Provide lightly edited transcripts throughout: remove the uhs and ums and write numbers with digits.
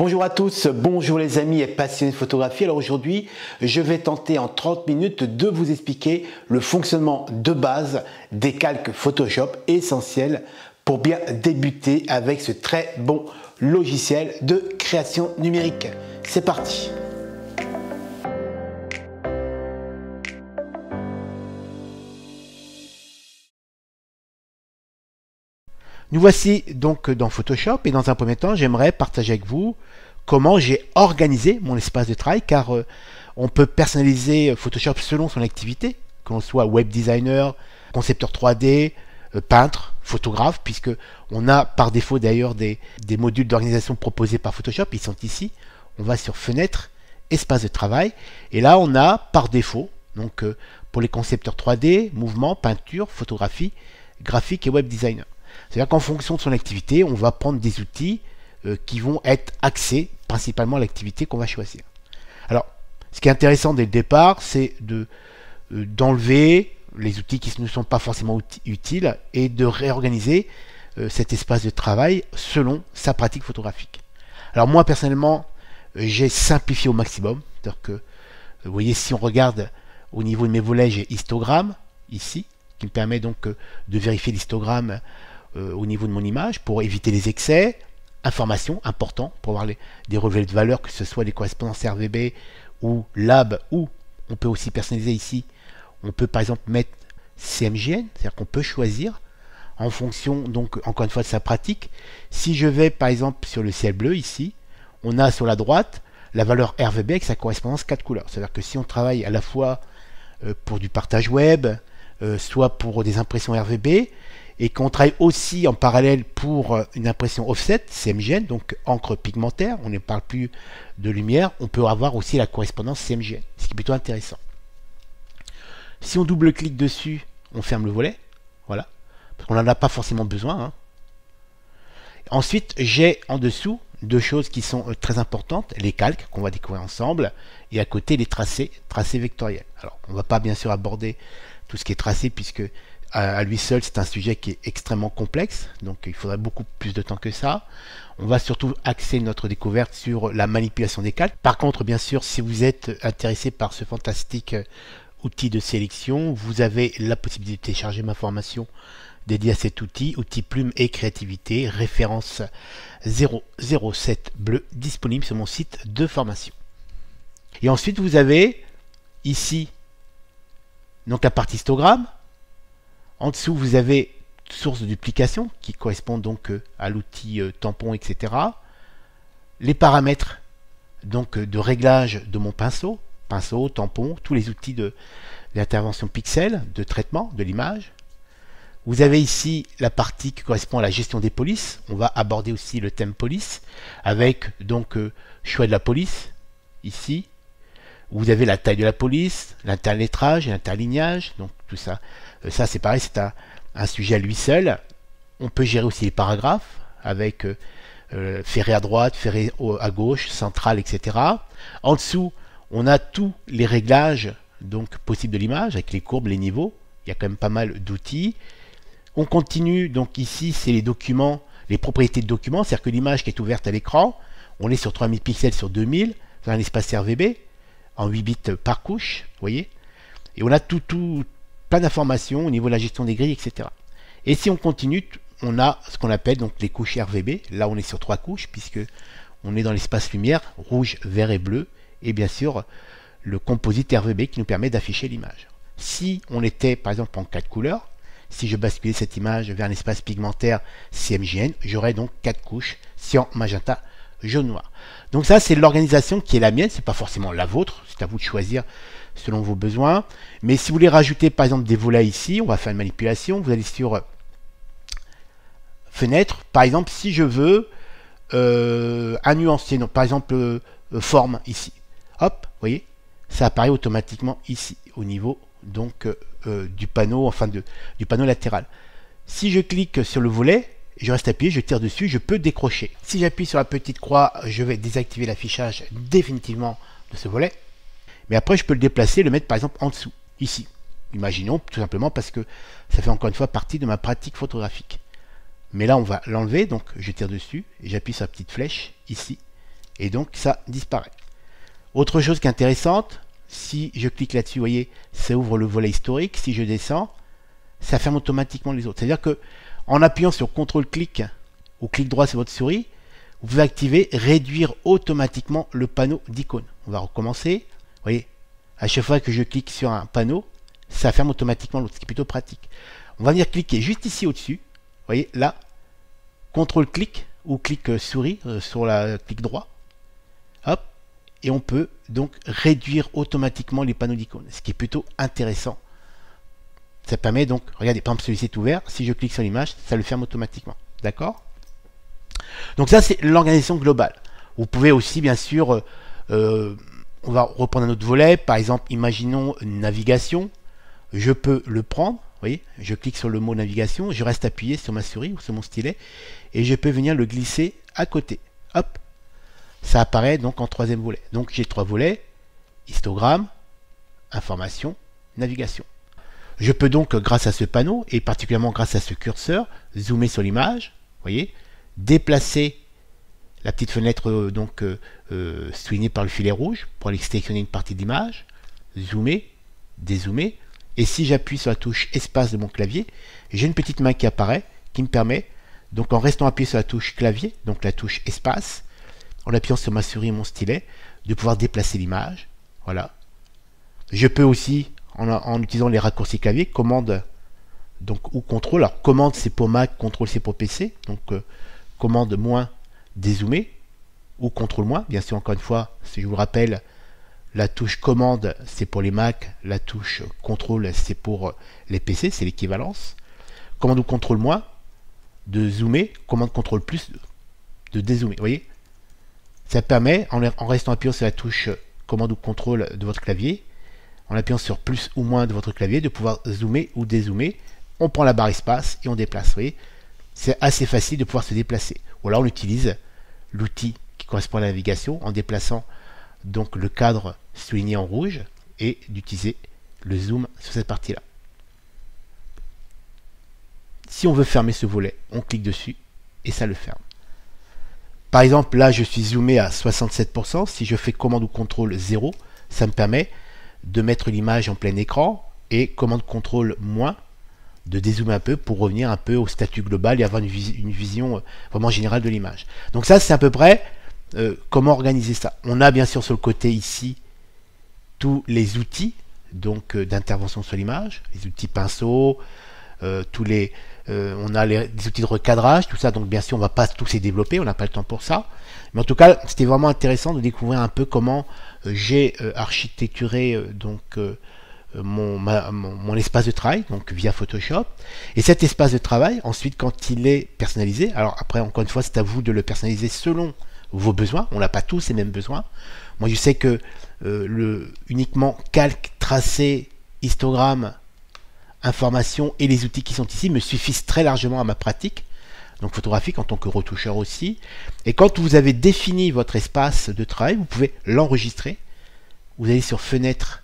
Bonjour à tous, bonjour les amis et passionnés de photographie. Alors aujourd'hui, je vais tenter en 30 minutes de vous expliquer le fonctionnement de base des calques Photoshop essentiels pour bien débuter avec ce très bon logiciel de création numérique. C'est parti! Nous voici donc dans Photoshop et dans un premier temps, j'aimerais partager avec vous comment j'ai organisé mon espace de travail car on peut personnaliser Photoshop selon son activité, que l'on soit web designer, concepteur 3D, peintre, photographe, puisque on a par défaut d'ailleurs des modules d'organisation proposés par Photoshop, ils sont ici. On va sur Fenêtre, Espace de travail, et là on a par défaut, donc pour les concepteurs 3D, mouvement, peinture, photographie, graphique et web designer. C'est-à-dire qu'en fonction de son activité, on va prendre des outils qui vont être axés principalement à l'activité qu'on va choisir. Alors, ce qui est intéressant dès le départ, c'est d'enlever les outils qui ne sont pas forcément utiles et de réorganiser cet espace de travail selon sa pratique photographique. Alors moi, personnellement, j'ai simplifié au maximum. C'est-à-dire que, vous voyez, si on regarde au niveau de mes volets, j'ai histogramme, ici, qui me permet donc de vérifier l'histogramme au niveau de mon image pour éviter les excès, informations important pour avoir des relevés de valeur, que ce soit des correspondances RVB ou LAB, ou on peut aussi personnaliser ici, on peut par exemple mettre CMJN, c'est-à-dire qu'on peut choisir en fonction donc encore une fois de sa pratique. Si je vais par exemple sur le ciel bleu ici, on a sur la droite la valeur RVB avec sa correspondance 4 couleurs, c'est-à-dire que si on travaille à la fois pour du partage web, soit pour des impressions RVB, et qu'on travaille aussi en parallèle pour une impression offset, CMJN, donc encre pigmentaire, on ne parle plus de lumière, on peut avoir aussi la correspondance CMJN, ce qui est plutôt intéressant. Si on double-clique dessus, on ferme le volet, voilà, parce qu'on n'en a pas forcément besoin. Hein. Ensuite, j'ai en dessous deux choses qui sont très importantes, les calques qu'on va découvrir ensemble, et à côté les tracés vectoriels. Alors, on ne va pas bien sûr aborder tout ce qui est tracé, puisque à lui seul, c'est un sujet qui est extrêmement complexe, donc il faudrait beaucoup plus de temps que ça. On va surtout axer notre découverte sur la manipulation des calques. Par contre, bien sûr, si vous êtes intéressé par ce fantastique outil de sélection, vous avez la possibilité de télécharger ma formation dédiée à cet outil, outil plume et créativité, référence 007 bleu, disponible sur mon site de formation. Et ensuite, vous avez ici donc la partie histogramme. En dessous, vous avez source de duplication qui correspond donc à l'outil tampon, etc. Les paramètres donc de réglage de mon pinceau, tampon, tous les outils d'intervention pixel, de traitement de l'image. Vous avez ici la partie qui correspond à la gestion des polices. On va aborder aussi le thème police avec donc choix de la police ici. Vous avez la taille de la police, l'interlettrage et l'interlignage, donc tout ça. Ça c'est pareil, c'est un sujet à lui seul. On peut gérer aussi les paragraphes avec ferré à droite, ferré à gauche, central, etc. En dessous, on a tous les réglages donc possibles de l'image avec les courbes, les niveaux. Il y a quand même pas mal d'outils. On continue, donc ici c'est les documents, les propriétés de documents, c'est-à-dire que l'image qui est ouverte à l'écran, on est sur 3000 pixels sur 2000, dans un espace RVB, en 8 bits par couche, vous voyez. Et on a plein d'informations au niveau de la gestion des grilles, etc. Et si on continue, on a ce qu'on appelle donc les couches RVB. Là, on est sur 3 couches, puisque on est dans l'espace lumière, rouge, vert et bleu, et bien sûr, le composite RVB qui nous permet d'afficher l'image. Si on était, par exemple, en 4 couleurs, si je basculais cette image vers un espace pigmentaire CMJN, j'aurais donc 4 couches, cyan, magenta, jaune, noir. Donc ça, c'est l'organisation qui est la mienne, c'est pas forcément la vôtre, c'est à vous de choisir selon vos besoins. Mais si vous voulez rajouter par exemple des volets ici, on va faire une manipulation. Vous allez sur Fenêtre. Par exemple, si je veux un nuancier, donc par exemple forme ici. Hop, vous voyez, ça apparaît automatiquement ici au niveau donc du panneau, enfin du panneau latéral. Si je clique sur le volet, je reste appuyé, je tire dessus, je peux décrocher. Si j'appuie sur la petite croix, je vais désactiver l'affichage définitivement de ce volet. Mais après, je peux le déplacer, le mettre par exemple en dessous, ici. Imaginons, tout simplement parce que ça fait encore une fois partie de ma pratique photographique. Mais là, on va l'enlever, donc je tire dessus, et j'appuie sur la petite flèche, ici, et donc ça disparaît. Autre chose qui est intéressante, si je clique là-dessus, vous voyez, ça ouvre le volet historique. Si je descends, ça ferme automatiquement les autres. C'est-à-dire que en appuyant sur CTRL-clic ou clic droit sur votre souris, vous pouvez activer réduire automatiquement le panneau d'icônes. On va recommencer. Vous voyez, à chaque fois que je clique sur un panneau, ça ferme automatiquement l'autre, ce qui est plutôt pratique. On va venir cliquer juste ici au-dessus. Vous voyez, là, CTRL-clic ou clic souris sur la clic droit. Hop. Et on peut donc réduire automatiquement les panneaux d'icônes, ce qui est plutôt intéressant. Ça permet donc, regardez, par exemple celui-ci est ouvert, si je clique sur l'image, ça le ferme automatiquement. D'accord? Donc ça c'est l'organisation globale. Vous pouvez aussi bien sûr, on va reprendre un autre volet, par exemple imaginons une navigation, je peux le prendre, vous voyez, je clique sur le mot navigation, je reste appuyé sur ma souris ou sur mon stylet, et je peux venir le glisser à côté. Hop! Ça apparaît donc en troisième volet. Donc j'ai trois volets, histogramme, information, navigation. Je peux donc, grâce à ce panneau, et particulièrement grâce à ce curseur, zoomer sur l'image, voyez, déplacer la petite fenêtre soulignée par le filet rouge pour aller sélectionner une partie de l'image, zoomer, dézoomer, et si j'appuie sur la touche espace de mon clavier, j'ai une petite main qui apparaît, qui me permet, donc en restant appuyé sur la touche clavier, donc la touche espace, en appuyant sur ma souris et mon stylet, de pouvoir déplacer l'image. Voilà. Je peux aussi, en utilisant les raccourcis clavier, commande donc, ou contrôle. Alors, commande c'est pour Mac, contrôle c'est pour PC. Donc, commande moins dézoomer, ou contrôle moins. Bien sûr, encore une fois, si je vous rappelle, la touche commande c'est pour les Mac, la touche contrôle c'est pour les PC, c'est l'équivalence. Commande ou contrôle moins, de zoomer, commande contrôle plus, de dézoomer. Vous voyez? Ça permet, en restant appuyé sur la touche commande ou contrôle de votre clavier, en appuyant sur plus ou moins de votre clavier, de pouvoir zoomer ou dézoomer. On prend la barre espace et on déplace. Vous voyez, c'est assez facile de pouvoir se déplacer. Ou alors on utilise l'outil qui correspond à la navigation en déplaçant donc le cadre souligné en rouge et d'utiliser le zoom sur cette partie-là. Si on veut fermer ce volet, on clique dessus et ça le ferme. Par exemple, là, je suis zoomé à 67%. Si je fais commande ou contrôle 0, ça me permet de mettre l'image en plein écran et commande contrôle moins, de dézoomer un peu pour revenir un peu au statut global et avoir une vision vraiment générale de l'image. Donc ça, c'est à peu près comment organiser ça. On a bien sûr sur le côté ici tous les outils donc d'intervention sur l'image, les outils pinceau, on a les outils de recadrage, tout ça, donc bien sûr on ne va pas tous les développer, on n'a pas le temps pour ça. Mais en tout cas, c'était vraiment intéressant de découvrir un peu comment j'ai architecturé mon espace de travail, donc via Photoshop. Et cet espace de travail, ensuite, quand il est personnalisé, alors après, encore une fois, c'est à vous de le personnaliser selon vos besoins. On n'a pas tous les mêmes besoins. Moi, je sais que uniquement calque, tracé, histogramme, information et les outils qui sont ici me suffisent très largement à ma pratique, donc photographique en tant que retoucheur aussi. Et quand vous avez défini votre espace de travail, vous pouvez l'enregistrer. Vous allez sur Fenêtre,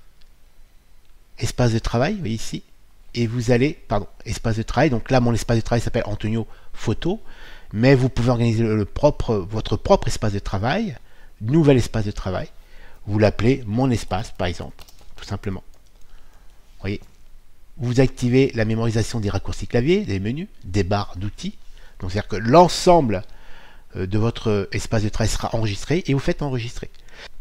Espace de travail, vous voyez ici, et vous allez, Espace de travail. Donc là, mon espace de travail s'appelle Antonio Photo, mais vous pouvez organiser votre propre espace de travail, nouvel espace de travail. Vous l'appelez Mon espace, par exemple, tout simplement. Vous voyez. Vous activez la mémorisation des raccourcis clavier, des menus, des barres d'outils. Donc c'est-à-dire que l'ensemble de votre espace de travail sera enregistré et vous faites enregistrer.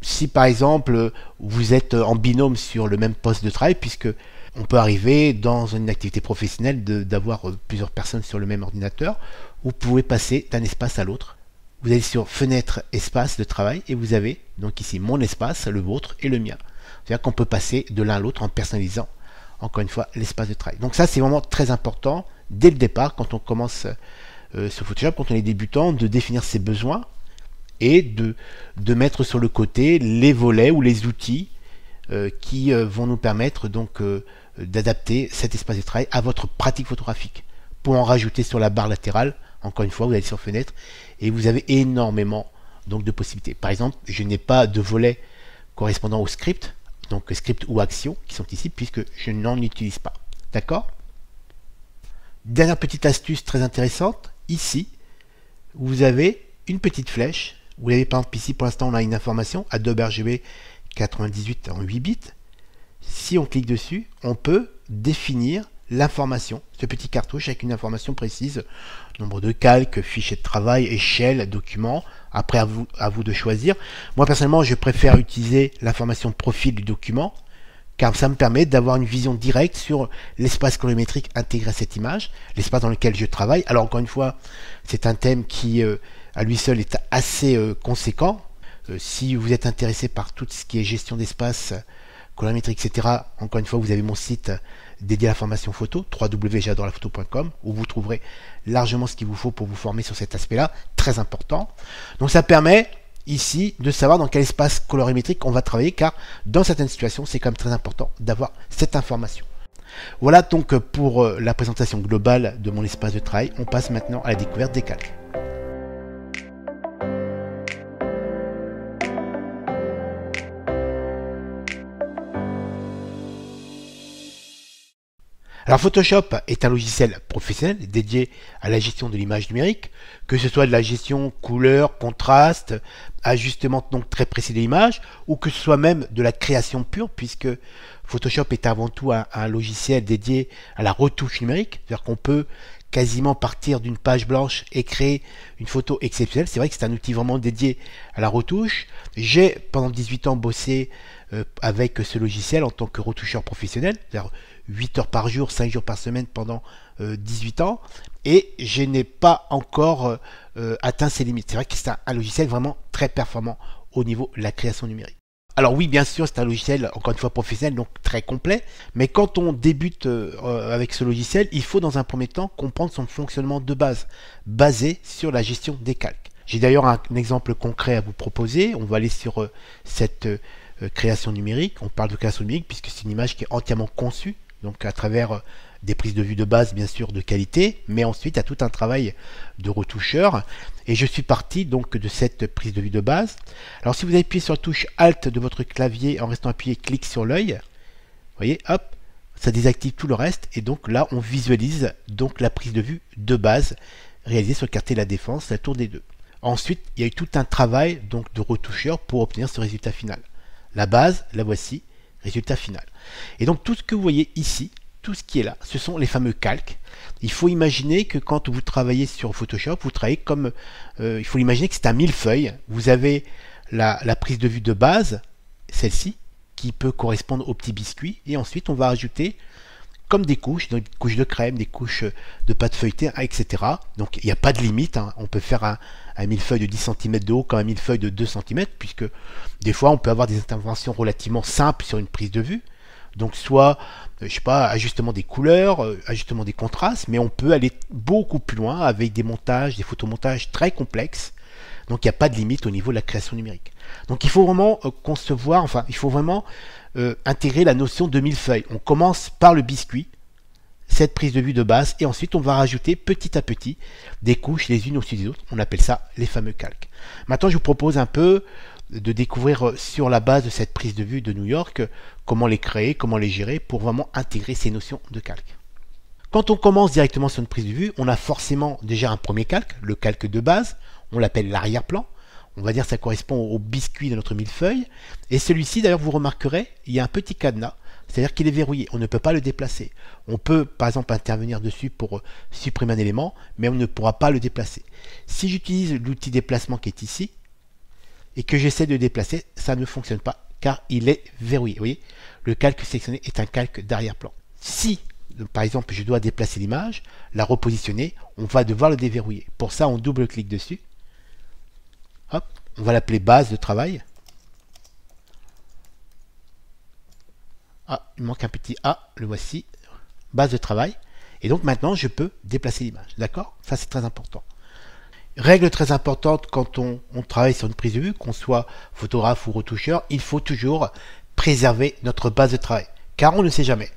Si par exemple vous êtes en binôme sur le même poste de travail, puisque on peut arriver dans une activité professionnelle d'avoir plusieurs personnes sur le même ordinateur, vous pouvez passer d'un espace à l'autre. Vous allez sur Fenêtre, Espace de travail et vous avez donc ici mon espace, le vôtre et le mien. C'est-à-dire qu'on peut passer de l'un à l'autre en personnalisant encore une fois l'espace de travail. Donc ça c'est vraiment très important dès le départ quand on commence sur Photoshop, quand on est débutant, de définir ses besoins et de mettre sur le côté les volets ou les outils qui vont nous permettre donc d'adapter cet espace de travail à votre pratique photographique. Pour en rajouter sur la barre latérale, encore une fois vous allez sur Fenêtre et vous avez énormément donc de possibilités. Par exemple, je n'ai pas de volet correspondant au script, donc script ou action qui sont ici puisque je n'en utilise pas. D'accord? Dernière petite astuce très intéressante, ici vous avez une petite flèche Vous l'avez par exemple ici, pour l'instant on a une information Adobe RGB 98 en 8 bits. Si on clique dessus, on peut définir l'information, ce petit cartouche avec une information précise, nombre de calques, fichier de travail, échelle, document. Après à vous de choisir. Moi personnellement je préfère utiliser l'information profil du document, car ça me permet d'avoir une vision directe sur l'espace colorimétrique intégré à cette image, l'espace dans lequel je travaille. Alors encore une fois, c'est un thème qui à lui seul est assez conséquent. Si vous êtes intéressé par tout ce qui est gestion d'espace, colorimétrique, etc., encore une fois, vous avez mon site dédié à la formation photo, www.j'adorelaphoto.com, où vous trouverez largement ce qu'il vous faut pour vous former sur cet aspect-là, très important. Donc ça permet ici de savoir dans quel espace colorimétrique on va travailler, car dans certaines situations, c'est quand même très important d'avoir cette information. Voilà donc pour la présentation globale de mon espace de travail. On passe maintenant à la découverte des calques. Alors Photoshop est un logiciel professionnel dédié à la gestion de l'image numérique, que ce soit de la gestion couleur, contraste, ajustement donc très précis de l'image, ou que ce soit même de la création pure, puisque Photoshop est avant tout un logiciel dédié à la retouche numérique, c'est-à-dire qu'on peut quasiment partir d'une page blanche et créer une photo exceptionnelle. C'est vrai que c'est un outil vraiment dédié à la retouche. J'ai pendant 18 ans bossé avec ce logiciel en tant que retoucheur professionnel, c'est-à-dire 8 heures par jour, 5 jours par semaine pendant 18 ans, et je n'ai pas encore atteint ses limites. C'est vrai que c'est un logiciel vraiment très performant au niveau de la création numérique. Alors oui, bien sûr, c'est un logiciel, encore une fois, professionnel, donc très complet, mais quand on débute avec ce logiciel, il faut dans un premier temps comprendre son fonctionnement de base, basé sur la gestion des calques. J'ai d'ailleurs un exemple concret à vous proposer. On va aller sur cette création numérique. On parle de création numérique puisque c'est une image qui est entièrement conçue, donc à travers des prises de vue de base bien sûr de qualité, mais ensuite il y a tout un travail de retoucheur, et je suis parti donc de cette prise de vue de base. Alors si vous appuyez sur la touche Alt de votre clavier en restant appuyé, clic sur l'œil, vous voyez, hop, ça désactive tout le reste, et donc là on visualise donc la prise de vue de base réalisée sur le quartier de la Défense, la tour des Deux. Ensuite il y a eu tout un travail donc de retoucheur pour obtenir ce résultat final. La base, la voici, résultat final. Et donc tout ce que vous voyez ici, tout ce qui est là, ce sont les fameux calques. Il faut imaginer que quand vous travaillez sur Photoshop, vous travaillez comme, il faut imaginer que c'est un millefeuille. Vous avez la prise de vue de base, celle-ci, qui peut correspondre au petit biscuit, et ensuite on va ajouter comme des couches, donc des couches de crème, des couches de pâte feuilletée, etc. Donc il n'y a pas de limite, hein. On peut faire un millefeuille de 10 cm de haut comme un millefeuille de 2 cm, puisque des fois on peut avoir des interventions relativement simples sur une prise de vue. Donc soit, je sais pas, ajustement des couleurs, ajustement des contrastes, mais on peut aller beaucoup plus loin avec des montages, des photomontages très complexes. Donc il n'y a pas de limite au niveau de la création numérique. Donc il faut vraiment concevoir, enfin il faut vraiment intégrer la notion de millefeuille. On commence par le biscuit, cette prise de vue de base, et ensuite on va rajouter petit à petit des couches les unes au-dessus des autres. On appelle ça les fameux calques. Maintenant je vous propose un peu de découvrir sur la base de cette prise de vue de New York comment les créer, comment les gérer pour vraiment intégrer ces notions de calque. Quand on commence directement sur une prise de vue, on a forcément déjà un premier calque, le calque de base, on l'appelle l'arrière-plan. On va dire que ça correspond au biscuit de notre millefeuille. Et celui-ci, d'ailleurs, vous remarquerez, il y a un petit cadenas, c'est-à-dire qu'il est verrouillé, on ne peut pas le déplacer. On peut, par exemple, intervenir dessus pour supprimer un élément, mais on ne pourra pas le déplacer. Si j'utilise l'outil déplacement qui est ici, et que j'essaie de déplacer, ça ne fonctionne pas, car il est verrouillé. Vous voyez, le calque sélectionné est un calque d'arrière-plan. Si, par exemple, je dois déplacer l'image, la repositionner, on va devoir le déverrouiller. Pour ça, on double-clique dessus. Hop, on va l'appeler base de travail. Ah, il manque un petit A, le voici. Base de travail. Et donc maintenant, je peux déplacer l'image. D'accord? Ça, c'est très important. Règle très importante quand on travaille sur une prise de vue, qu'on soit photographe ou retoucheur, il faut toujours préserver notre base de travail. Car on ne sait jamais.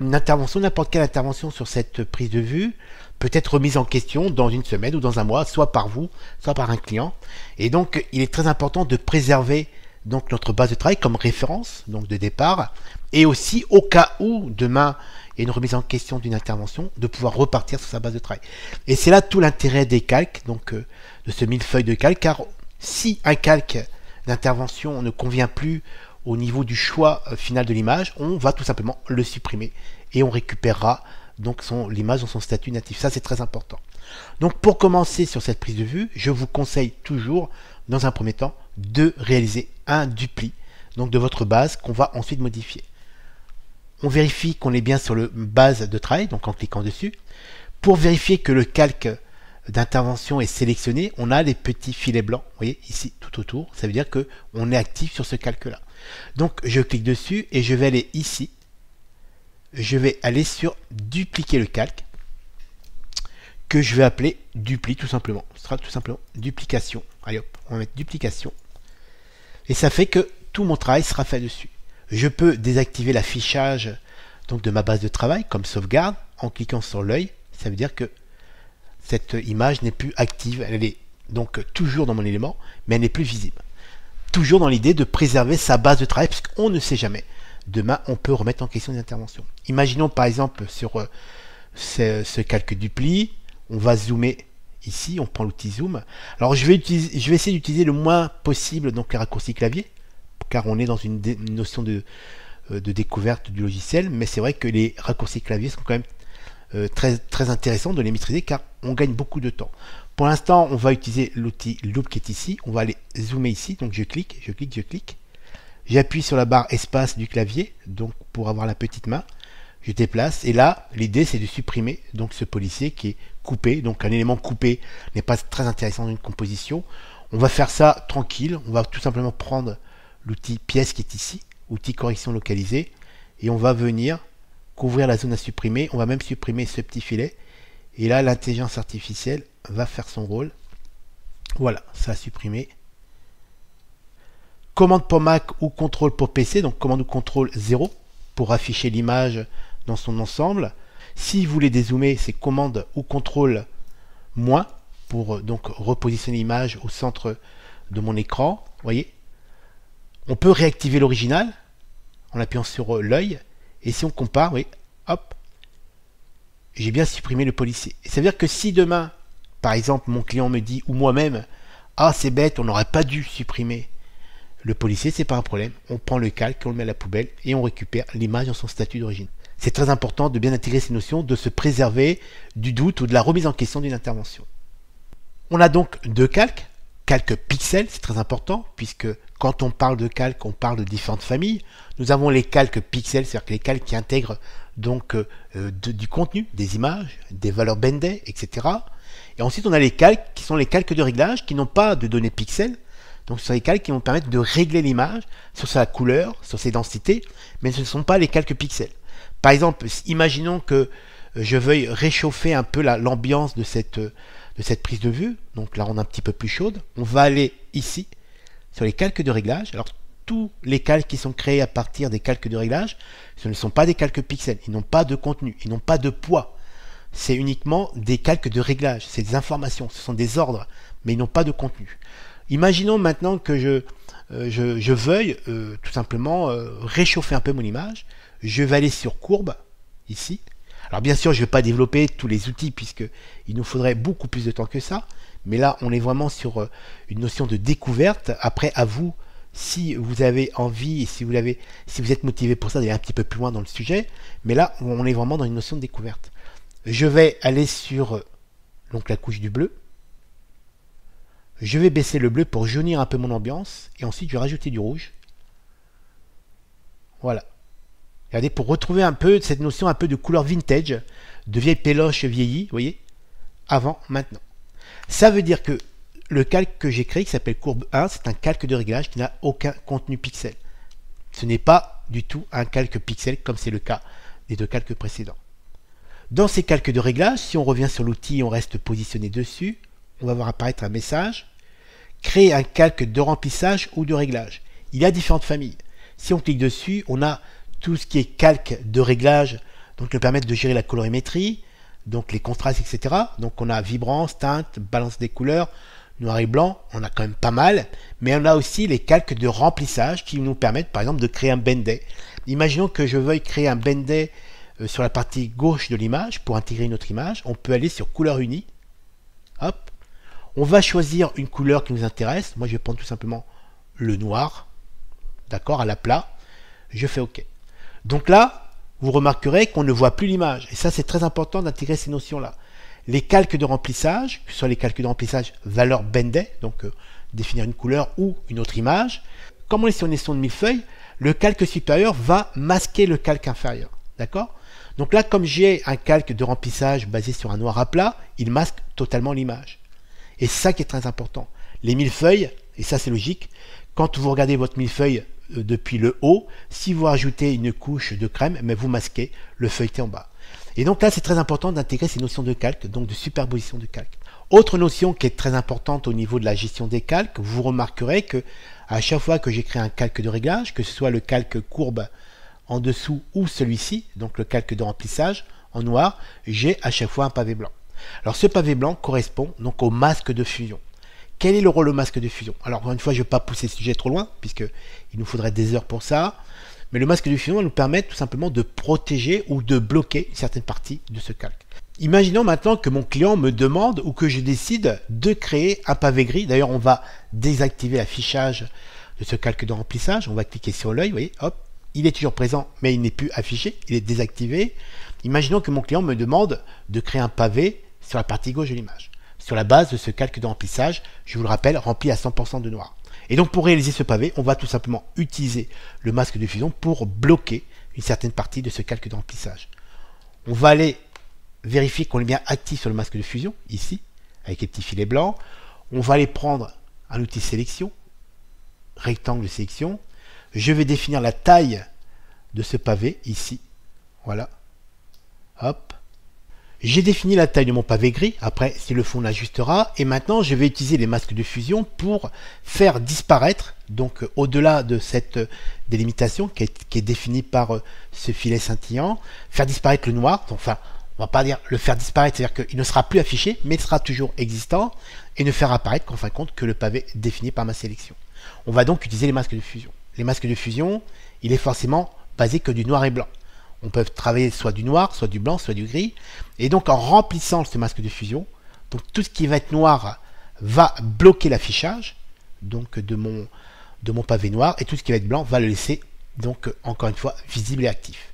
Une intervention, n'importe quelle intervention sur cette prise de vue peut être remise en question dans une semaine ou dans un mois, soit par vous, soit par un client. Et donc, il est très important de préserver donc notre base de travail comme référence, donc de départ, et aussi au cas où demain il y a une remise en question d'une intervention, de pouvoir repartir sur sa base de travail. Et c'est là tout l'intérêt des calques, donc de ce millefeuille de calque, car Si un calque d'intervention ne convient plus au niveau du choix final de l'image, on va tout simplement le supprimer et on récupérera donc l'image dans son statut natif. Ça, c'est très important. Donc pour commencer sur cette prise de vue, je vous conseille toujours, dans un premier temps, de réaliser un dupli donc de votre base qu'on va ensuite modifier. On vérifie qu'on est bien sur le base de travail, donc en cliquant dessus. Pour vérifier que le calque d'intervention est sélectionné, on a les petits filets blancs, vous voyez, ici, tout autour. Ça veut dire qu'on est actif sur ce calque-là. Donc, je clique dessus et je vais aller ici. Je vais aller sur dupliquer le calque, que je vais appeler dupli, tout simplement. Ce sera tout simplement duplication. Allez hop, on va mettre duplication. Et ça fait que tout mon travail sera fait dessus. Je peux désactiver l'affichage donc de ma base de travail comme sauvegarde en cliquant sur l'œil. Ça veut dire que cette image n'est plus active. Elle est donc toujours dans mon élément, mais elle n'est plus visible. Toujours dans l'idée de préserver sa base de travail, parce qu'on ne sait jamais. Demain, on peut remettre en question l'intervention. Imaginons par exemple sur ce calque dupli, on va zoomer ici, on prend l'outil zoom. Alors je vais essayer d'utiliser le moins possible donc les raccourcis clavier, car on est dans une notion de découverte du logiciel, mais c'est vrai que les raccourcis clavier sont quand même très intéressants de les maîtriser, car on gagne beaucoup de temps. Pour l'instant, on va utiliser l'outil loop qui est ici, on va aller zoomer ici, donc je clique, j'appuie sur la barre espace du clavier, donc pour avoir la petite main, je déplace, et là, l'idée c'est de supprimer donc ce policier qui est coupé, donc un élément coupé n'est pas très intéressant dans une composition. On va faire ça tranquille, on va tout simplement prendre l'outil pièce qui est ici, outil correction localisée, et on va venir couvrir la zone à supprimer, on va même supprimer ce petit filet, et là l'intelligence artificielle va faire son rôle. Voilà, ça a supprimé. Commande pour Mac ou contrôle pour PC, donc commande ou contrôle 0 pour afficher l'image dans son ensemble. Si vous voulez dézoomer, c'est commande ou contrôle moins pour donc repositionner l'image au centre de mon écran. Vous voyez, on peut réactiver l'original en appuyant sur l'œil, et si on compare, oui, hop, j'ai bien supprimé le policier. Et ça veut dire que si demain, par exemple, mon client me dit, ou moi-même, ah c'est bête, on n'aurait pas dû supprimer le policier, c'est pas un problème. On prend le calque, on le met à la poubelle et on récupère l'image dans son statut d'origine. C'est très important de bien intégrer ces notions, de se préserver du doute ou de la remise en question d'une intervention. On a donc deux calques. Calque pixel, c'est très important, puisque quand on parle de calque, on parle de différentes familles. Nous avons les calques pixels, c'est-à-dire que les calques qui intègrent donc du contenu, des images, des valeurs bendées, etc. Et ensuite, on a les calques qui sont les calques de réglage, qui n'ont pas de données pixels. Donc ce sont les calques qui vont permettre de régler l'image sur sa couleur, sur ses densités, mais ce ne sont pas les calques pixels. Par exemple, imaginons que je veuille réchauffer un peu l'ambiance de cette prise de vue, donc la rendre un petit peu plus chaude. On va aller ici, sur les calques de réglage. Alors tous les calques qui sont créés à partir des calques de réglage, ce ne sont pas des calques pixels, ils n'ont pas de contenu, ils n'ont pas de poids. C'est uniquement des calques de réglage, c'est des informations, ce sont des ordres, mais ils n'ont pas de contenu. Imaginons maintenant que je veuille tout simplement réchauffer un peu mon image. Je vais aller sur courbe, ici. Alors bien sûr, je ne vais pas développer tous les outils puisqu'il nous faudrait beaucoup plus de temps que ça. Mais là, on est vraiment sur une notion de découverte. Après, à vous, si vous avez envie et si vous êtes motivé pour ça, d'aller un petit peu plus loin dans le sujet. Mais là, on est vraiment dans une notion de découverte. Je vais aller sur donc, la couche du bleu. Je vais baisser le bleu pour jaunir un peu mon ambiance. Et ensuite, je vais rajouter du rouge. Voilà. Regardez, pour retrouver un peu cette notion un peu de couleur vintage, de vieille péloche vieillie, vous voyez, avant, maintenant. Ça veut dire que le calque que j'ai créé, qui s'appelle courbe 1, c'est un calque de réglage qui n'a aucun contenu pixel. Ce n'est pas du tout un calque pixel, comme c'est le cas des deux calques précédents. Dans ces calques de réglage, si on revient sur l'outil et on reste positionné dessus, on va voir apparaître un message. Créer un calque de remplissage ou de réglage. Il y a différentes familles. Si on clique dessus, on a tout ce qui est calque de réglage, donc nous permettre de gérer la colorimétrie, donc les contrastes, etc. Donc on a vibrance, teinte, balance des couleurs, noir et blanc, on a quand même pas mal, mais on a aussi les calques de remplissage qui nous permettent par exemple de créer un bendet. Imaginons que je veuille créer un bendet sur la partie gauche de l'image pour intégrer une autre image. On peut aller sur couleur unie, hop, On va choisir une couleur qui nous intéresse. Moi, je vais prendre tout simplement le noir. D'accord, à la plat. Je fais OK. Donc là, vous remarquerez qu'on ne voit plus l'image. Et ça, c'est très important d'intégrer ces notions-là. Les calques de remplissage, que ce soit les calques de remplissage valeur Bendet, donc définir une couleur ou une autre image. Comme on est sur une notion de millefeuille, le calque supérieur va masquer le calque inférieur. D'accord? Donc là, comme j'ai un calque de remplissage basé sur un noir à plat, il masque totalement l'image. Et c'est ça qui est très important. Les millefeuilles, et ça c'est logique, quand vous regardez votre millefeuille depuis le haut, si vous rajoutez une couche de crème, mais vous masquez le feuilleté en bas. Et donc là, c'est très important d'intégrer ces notions de calque, donc de superposition de calque. Autre notion qui est très importante au niveau de la gestion des calques, vous remarquerez que à chaque fois que j'écris un calque de réglage, que ce soit le calque courbe en dessous ou celui-ci, donc le calque de remplissage en noir, j'ai à chaque fois un pavé blanc. Alors ce pavé blanc correspond donc au masque de fusion. Quel est le rôle au masque de fusion? Alors encore une fois, je ne vais pas pousser ce sujet trop loin, puisqu'il nous faudrait des heures pour ça. Mais le masque de fusion va nous permettre tout simplement de protéger ou de bloquer une certaine partie de ce calque. Imaginons maintenant que mon client me demande ou que je décide de créer un pavé gris. D'ailleurs, on va désactiver l'affichage de ce calque de remplissage. On va cliquer sur l'œil, vous voyez, hop, il est toujours présent, mais il n'est plus affiché, il est désactivé. Imaginons que mon client me demande de créer un pavé sur la partie gauche de l'image, sur la base de ce calque de remplissage, je vous le rappelle, rempli à 100% de noir. Et donc pour réaliser ce pavé, on va tout simplement utiliser le masque de fusion pour bloquer une certaine partie de ce calque de remplissage. On va aller vérifier qu'on est bien actif sur le masque de fusion, ici, avec les petits filets blancs. On va aller prendre un outil sélection, rectangle de sélection. Je vais définir la taille de ce pavé, ici. Voilà. Hop. J'ai défini la taille de mon pavé gris, après si le fond l'ajustera, et maintenant je vais utiliser les masques de fusion pour faire disparaître, donc au-delà de cette délimitation qui est définie par ce filet scintillant, faire disparaître le noir, enfin on va pas dire le faire disparaître, c'est-à-dire qu'il ne sera plus affiché, mais il sera toujours existant, et ne faire apparaître qu'en fin de compte que le pavé est défini par ma sélection. On va donc utiliser les masques de fusion. Les masques de fusion, il est forcément basé que du noir et blanc. On peut travailler soit du noir, soit du blanc, soit du gris. Et donc en remplissant ce masque de fusion, donc tout ce qui va être noir va bloquer l'affichage donc de mon pavé noir, et tout ce qui va être blanc va le laisser donc encore une fois visible et actif.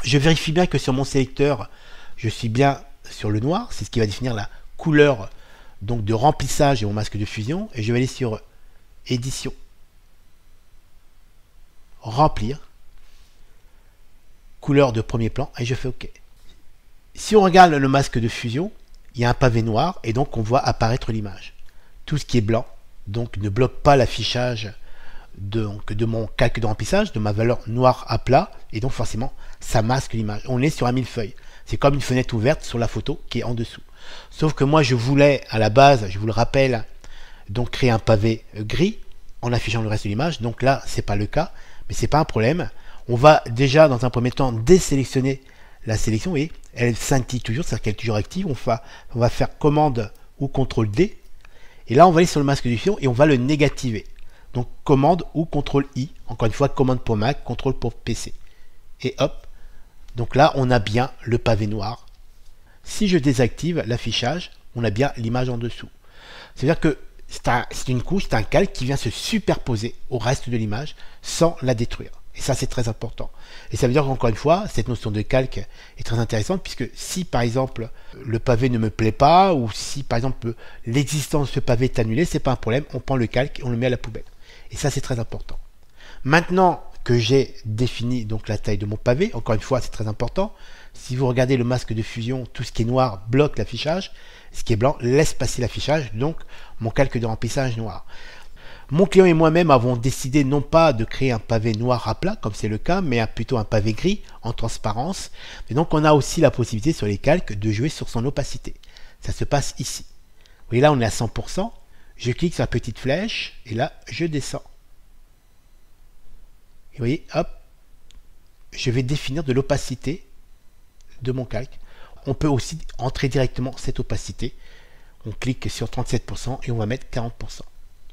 Je vérifie bien que sur mon sélecteur, je suis bien sur le noir, c'est ce qui va définir la couleur donc de remplissage de mon masque de fusion, et je vais aller sur édition, remplir, couleur de premier plan, et je fais OK. Si on regarde le masque de fusion, il y a un pavé noir, et donc on voit apparaître l'image. Tout ce qui est blanc, donc ne bloque pas l'affichage de mon calque de remplissage, de ma valeur noire à plat, et donc forcément, ça masque l'image. On est sur un millefeuille. C'est comme une fenêtre ouverte sur la photo qui est en dessous. Sauf que moi, je voulais, à la base, je vous le rappelle, donc créer un pavé gris, en affichant le reste de l'image. Donc là, c'est pas le cas, mais c'est pas un problème. On va déjà dans un premier temps désélectionner la sélection, vous voyez, elle scintille toujours, c'est-à-dire qu'elle est toujours active. On va faire commande ou CTRL D, et là on va aller sur le masque de fusion et on va le négativer. Donc commande ou CTRL I, encore une fois commande pour Mac, CTRL pour PC. Et hop, donc là on a bien le pavé noir. Si je désactive l'affichage, on a bien l'image en dessous. C'est-à-dire que c'est une couche, c'est un calque qui vient se superposer au reste de l'image sans la détruire. Et ça, c'est très important. Et ça veut dire qu'encore une fois, cette notion de calque est très intéressante, puisque si, par exemple, le pavé ne me plaît pas, ou si, par exemple, l'existence de ce pavé est annulée, c'est pas un problème, on prend le calque et on le met à la poubelle. Et ça, c'est très important. Maintenant que j'ai défini donc la taille de mon pavé, encore une fois, c'est très important. Si vous regardez le masque de fusion, tout ce qui est noir bloque l'affichage, ce qui est blanc laisse passer l'affichage, donc mon calque de remplissage noir. Mon client et moi-même avons décidé non pas de créer un pavé noir à plat, comme c'est le cas, mais plutôt un pavé gris en transparence. Et donc on a aussi la possibilité sur les calques de jouer sur son opacité. Ça se passe ici. Vous voyez là, on est à 100%. Je clique sur la petite flèche et là, je descends. Et vous voyez, hop, je vais définir de l'opacité de mon calque. On peut aussi entrer directement cette opacité. On clique sur 37% et on va mettre 40%.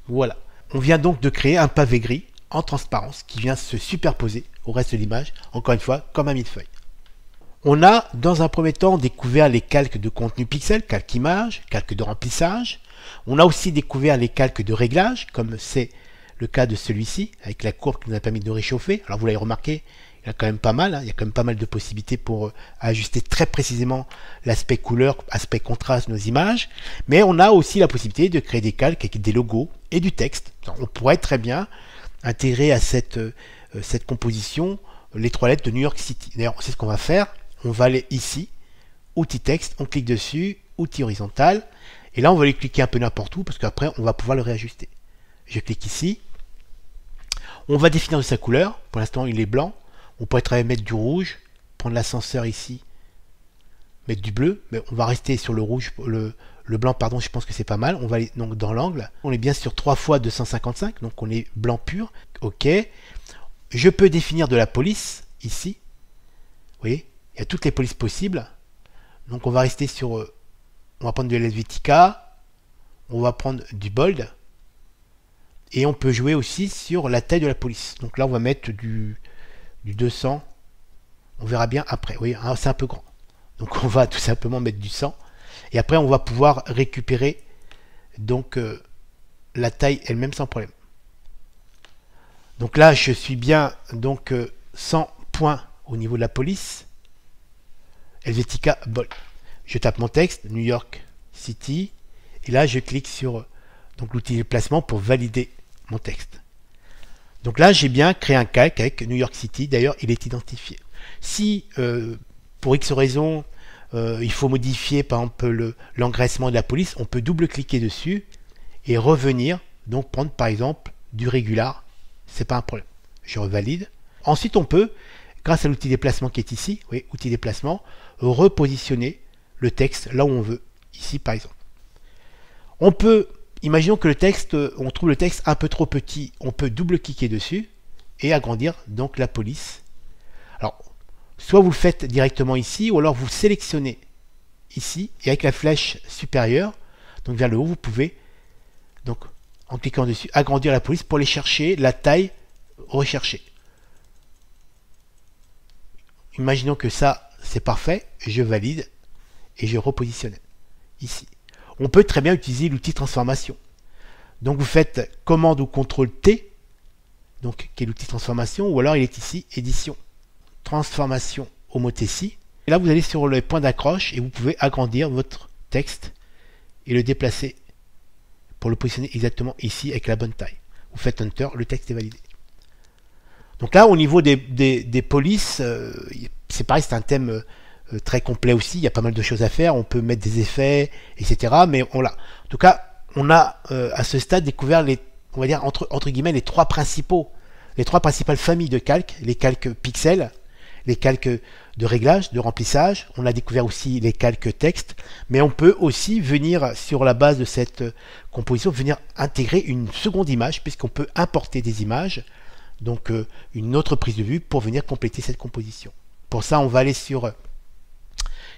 Voilà. On vient donc de créer un pavé gris en transparence qui vient se superposer au reste de l'image, encore une fois, comme un millefeuille. On a, dans un premier temps, découvert les calques de contenu pixel, calque image, calque de remplissage. On a aussi découvert les calques de réglage, comme c'est le cas de celui-ci, avec la courbe qui nous a permis de réchauffer. Alors vous l'avez remarqué, il y a quand même pas mal, hein, il y a quand même pas mal de possibilités pour ajuster très précisément l'aspect couleur, aspect contraste de nos images. Mais on a aussi la possibilité de créer des calques avec des logos et du texte. On pourrait très bien intégrer à cette composition les 3 lettres de New York City. D'ailleurs, c'est ce qu'on va faire. On va aller ici, outil texte, on clique dessus, outil horizontal. Et là, on va aller cliquer un peu n'importe où parce qu'après, on va pouvoir le réajuster. Je clique ici. On va définir de sa couleur. Pour l'instant, il est blanc. On pourrait très bien mettre du rouge, prendre l'ascenseur ici, mettre du bleu, mais on va rester sur le rouge, le blanc, pardon, je pense que c'est pas mal. On va aller donc dans l'angle. On est bien sur 3 fois 255, donc on est blanc pur. OK. Je peux définir de la police ici. Vous voyez, il y a toutes les polices possibles. Donc on va rester sur, on va prendre de l'Helvetica, on va prendre du bold, et on peut jouer aussi sur la taille de la police. Donc là, on va mettre du 200, on verra bien après. Oui, c'est un peu grand. Donc on va tout simplement mettre du 100. Et après, on va pouvoir récupérer donc la taille elle-même sans problème. Donc là, je suis bien donc 100 points au niveau de la police. Helvetica Bold. Je tape mon texte, New York City. Et là, je clique sur donc l'outil de placement pour valider mon texte. Donc là, j'ai bien créé un calque avec New York City. D'ailleurs, il est identifié. Si, pour X raison, il faut modifier, par exemple, l'engraissement de la police, on peut double-cliquer dessus et revenir, donc prendre, par exemple, du régular. C'est pas un problème. Je revalide. Ensuite, on peut, grâce à l'outil déplacement qui est ici, oui, outil déplacement, repositionner le texte là où on veut. Ici, par exemple. On peut... Imaginons que le texte, on trouve le texte un peu trop petit, on peut double-cliquer dessus et agrandir donc la police. Alors, soit vous le faites directement ici, ou alors vous sélectionnez ici, et avec la flèche supérieure, donc vers le haut, vous pouvez, donc en cliquant dessus, agrandir la police pour aller chercher la taille recherchée. Imaginons que ça, c'est parfait, je valide, et je repositionne ici. On peut très bien utiliser l'outil transformation. Donc vous faites commande ou contrôle T, donc qui est l'outil transformation, ou alors il est ici, édition, transformation homothétie. Et là vous allez sur le point d'accroche et vous pouvez agrandir votre texte et le déplacer pour le positionner exactement ici avec la bonne taille. Vous faites Enter, le texte est validé. Donc là au niveau des polices, c'est pareil, c'est un thème très complet aussi, il y a pas mal de choses à faire, on peut mettre des effets, etc. Mais on l'a. En tout cas, on a à ce stade découvert les, on va dire entre guillemets les trois principales familles de calques, les calques pixels, les calques de réglage, de remplissage. On a découvert aussi les calques texte, mais on peut aussi venir sur la base de cette composition, venir intégrer une seconde image, puisqu'on peut importer des images, donc une autre prise de vue pour venir compléter cette composition. Pour ça, on va aller sur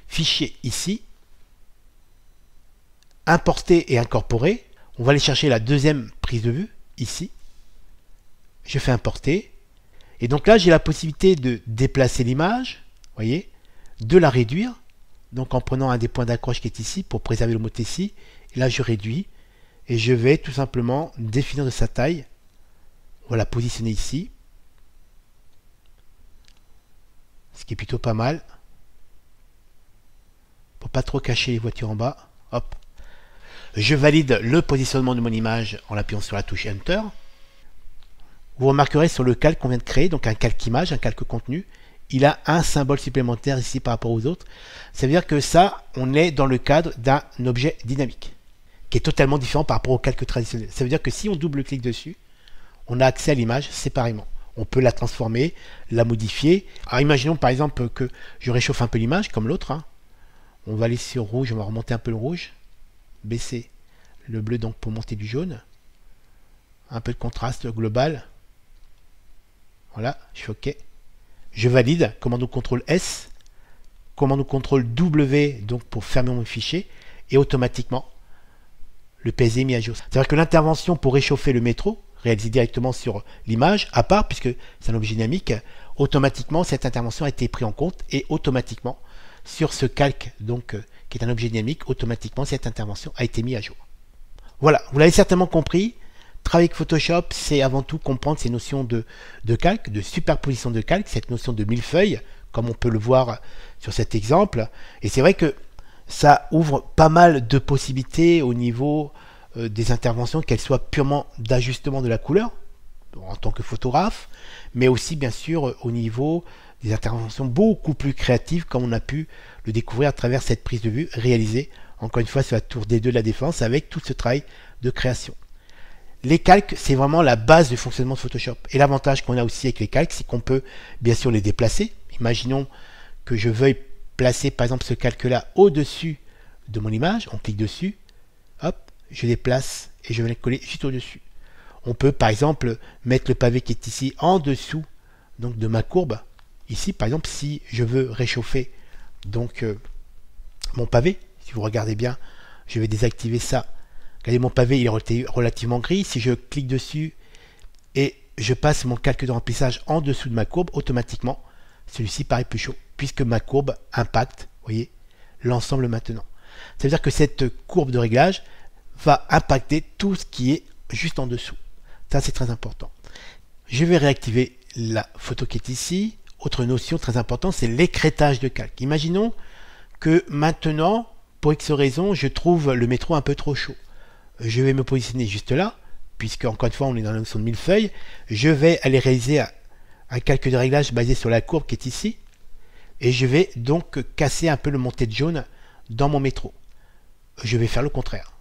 Fichier ici, importer et incorporer. On va aller chercher la deuxième prise de vue ici. Je fais importer. Et donc là, j'ai la possibilité de déplacer l'image, voyez, de la réduire. Donc en prenant un des points d'accroche qui est ici pour préserver l'homothétie. Et là, je réduis. Et je vais tout simplement définir de sa taille. On va la positionner ici. Ce qui est plutôt pas mal. Pour pas trop cacher les voitures en bas. Hop. Je valide le positionnement de mon image en appuyant sur la touche Enter. Vous remarquerez sur le calque qu'on vient de créer, donc un calque image, un calque contenu, il a un symbole supplémentaire ici par rapport aux autres. Ça veut dire que ça, on est dans le cadre d'un objet dynamique, qui est totalement différent par rapport au calque traditionnel. Ça veut dire que si on double-clique dessus, on a accès à l'image séparément. On peut la transformer, la modifier. Alors imaginons par exemple que je réchauffe un peu l'image, comme l'autre, hein. On va aller sur rouge, on va remonter un peu le rouge, baisser le bleu donc pour monter du jaune, un peu de contraste global. Voilà, je fais OK. Je valide, commande ou contrôle S, commande ou contrôle W donc pour fermer mon fichier, et automatiquement le PSD est mis à jour. C'est-à-dire que l'intervention pour réchauffer le métro, réalisée directement sur l'image, à part, puisque c'est un objet dynamique, automatiquement cette intervention a été prise en compte, et automatiquement sur ce calque, donc qui est un objet dynamique, automatiquement cette intervention a été mise à jour. Voilà, vous l'avez certainement compris. Travailler avec Photoshop, c'est avant tout comprendre ces notions de calque, de superposition de calque, cette notion de millefeuille, comme on peut le voir sur cet exemple. Et c'est vrai que ça ouvre pas mal de possibilités au niveau des interventions, qu'elles soient purement d'ajustement de la couleur, en tant que photographe, mais aussi bien sûr au niveau des interventions beaucoup plus créatives, comme on a pu le découvrir à travers cette prise de vue réalisée, encore une fois, sur la tour D2 de la Défense, avec tout ce travail de création. Les calques, c'est vraiment la base du fonctionnement de Photoshop. Et l'avantage qu'on a aussi avec les calques, c'est qu'on peut bien sûr les déplacer. Imaginons que je veuille placer par exemple ce calque-là au-dessus de mon image. On clique dessus, hop, je déplace et je vais le coller juste au-dessus. On peut par exemple mettre le pavé qui est ici en dessous donc de ma courbe. Ici par exemple, si je veux réchauffer donc mon pavé, si vous regardez bien, je vais désactiver ça. Regardez, mon pavé il est relativement gris. Si je clique dessus et je passe mon calque de remplissage en dessous de ma courbe, automatiquement, celui-ci paraît plus chaud, puisque ma courbe impacte, voyez, l'ensemble maintenant. Ça veut dire que cette courbe de réglage va impacter tout ce qui est juste en dessous. Ça, c'est très important. Je vais réactiver la photo qui est ici. Autre notion très importante, c'est l'écrêtage de calque. Imaginons que maintenant, pour X raison, je trouve le métro un peu trop chaud. Je vais me positionner juste là, puisque encore une fois on est dans la notion de millefeuille. Je vais aller réaliser un calque de réglage basé sur la courbe qui est ici, et je vais donc casser un peu le monté de jaune dans mon métro. Je vais faire le contraire.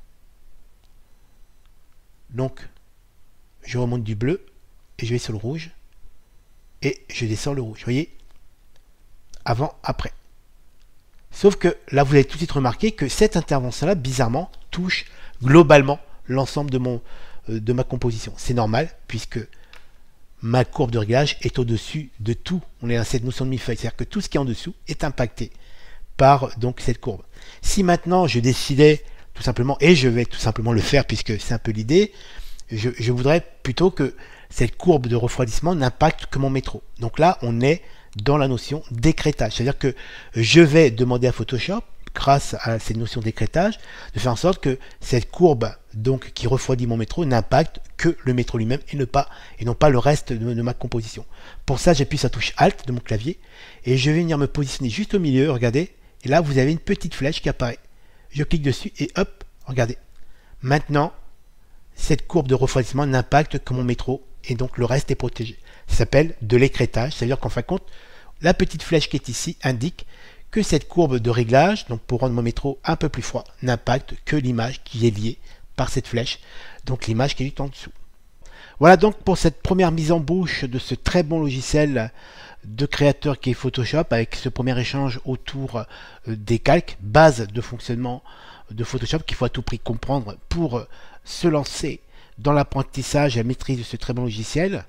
Donc je remonte du bleu et je vais sur le rouge et je descends le rouge. Vous voyez, avant, après. Sauf que là vous allez tout de suite remarquer que cette intervention là bizarrement touche globalement l'ensemble de ma composition. C'est normal puisque ma courbe de réglage est au-dessus de tout. On est dans cette notion de millefeuille, c'est-à-dire que tout ce qui est en dessous est impacté par donc cette courbe. Si maintenant je décidais tout simplement, et je vais tout simplement le faire puisque c'est un peu l'idée, je voudrais plutôt que cette courbe de refroidissement n'impacte que mon métro. Donc là on est dans la notion d'écrêtage, c'est-à-dire que je vais demander à Photoshop, grâce à cette notion d'écrêtage, de faire en sorte que cette courbe donc qui refroidit mon métro n'impacte que le métro lui-même et non pas le reste de ma composition. Pour ça, j'appuie sur la touche Alt de mon clavier et je vais venir me positionner juste au milieu, regardez, et là vous avez une petite flèche qui apparaît. Je clique dessus et hop, regardez. Maintenant, cette courbe de refroidissement n'impacte que mon métro et donc le reste est protégé. Ça s'appelle de l'écrêtage, c'est-à-dire qu'en fin de compte, la petite flèche qui est ici indique que cette courbe de réglage, donc pour rendre mon métro un peu plus froid, n'impacte que l'image qui est liée par cette flèche, donc l'image qui est juste en dessous. Voilà donc pour cette première mise en bouche de ce très bon logiciel de créateur qui est Photoshop, avec ce premier échange autour des calques, base de fonctionnement de Photoshop qu'il faut à tout prix comprendre pour se lancer dans l'apprentissage et la maîtrise de ce très bon logiciel.